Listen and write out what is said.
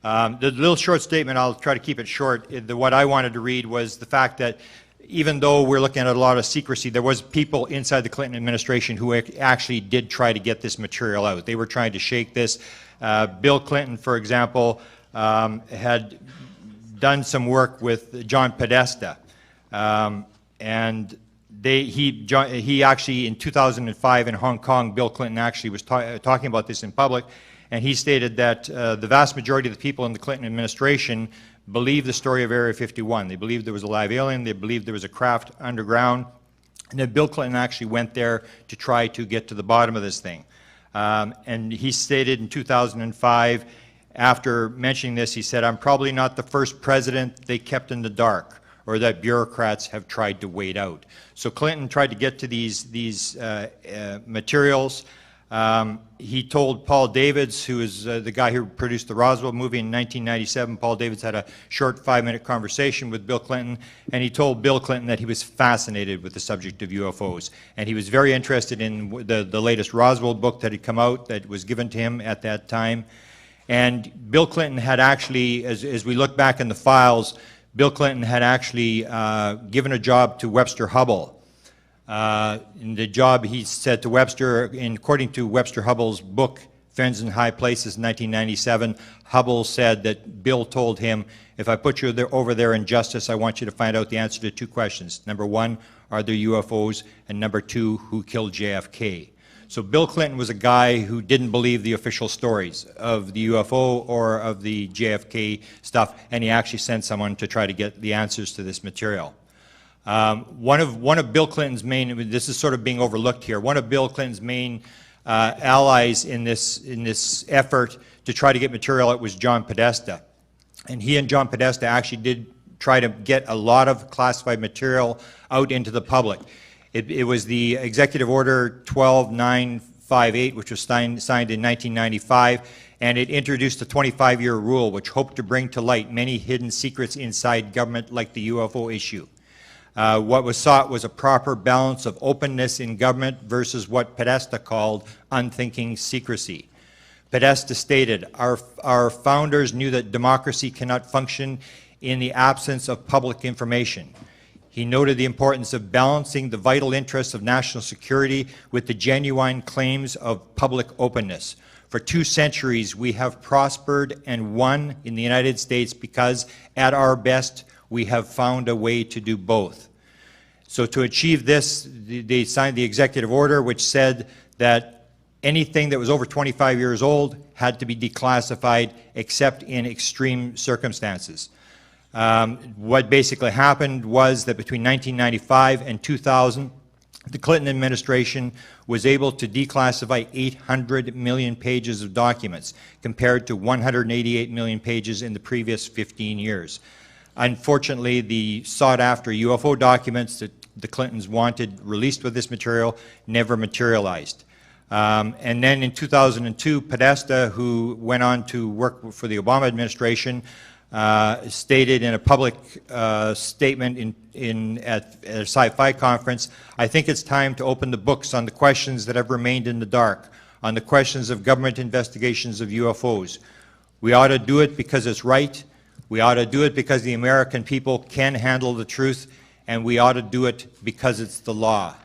The little short statement, I'll try to keep it short. What I wanted to read was the fact that even though we're looking at a lot of secrecy, there was people inside the Clinton administration who actually did try to get this material out. They were trying to shake this. Bill Clinton, for example, had done some work with John Podesta, and he actually in 2005 in Hong Kong, Bill Clinton actually was talking about this in public, and he stated that the vast majority of the people in the Clinton administration believed the story of Area 51. They believed there was a live alien, they believed there was a craft underground, and that Bill Clinton actually went there to try to get to the bottom of this thing. And he stated in 2005, after mentioning this, he said, "I'm probably not the first president they kept in the dark, or that bureaucrats have tried to wait out." So Clinton tried to get to these materials. He told Paul Davids, who is the guy who produced the Roswell movie in 1997, Paul Davids had a short 5-minute conversation with Bill Clinton, and he told Bill Clinton that he was fascinated with the subject of UFOs. And he was very interested in the latest Roswell book that had come out that was given to him at that time. And Bill Clinton had actually, as we look back in the files, Bill Clinton had actually given a job to Webster Hubbell. In the job, he said to Webster, according to Webster Hubbell's book, Friends in High Places, in 1997, Hubbell said that Bill told him, "If I put you over there in justice, I want you to find out the answer to 2 questions. Number 1, are there UFOs? And number 2, who killed JFK?" So Bill Clinton was a guy who didn't believe the official stories of the UFO or of the JFK stuff, and he actually sent someone to try to get the answers to this material. One of Bill Clinton's main, this is sort of being overlooked here, one of Bill Clinton's main allies in this effort to try to get material out was John Podesta. And he and John Podesta actually did try to get a lot of classified material out into the public. It was the Executive Order 12958, which was signed in 1995, and it introduced a 25-year rule which hoped to bring to light many hidden secrets inside government, like the UFO issue. What was sought was a proper balance of openness in government versus what Podesta called unthinking secrecy. Podesta stated, our founders knew that democracy cannot function in the absence of public information. He noted the importance of balancing the vital interests of national security with the genuine claims of public openness. For 2 centuries, we have prospered and won in the United States because, at our best, we have found a way to do both. So to achieve this, they signed the executive order which said that anything that was over 25 years old had to be declassified except in extreme circumstances. What basically happened was that between 1995 and 2000, the Clinton administration was able to declassify 800 million pages of documents, compared to 188 million pages in the previous 15 years. Unfortunately, the sought-after UFO documents that the Clintons wanted released with this material never materialized. And then in 2002, Podesta, who went on to work for the Obama administration, stated in a public statement at a sci-fi conference, "I think it's time to open the books on the questions that have remained in the dark, on the questions of government investigations of UFOs. We ought to do it because it's right. We ought to do it because the American people can handle the truth, and we ought to do it because it's the law."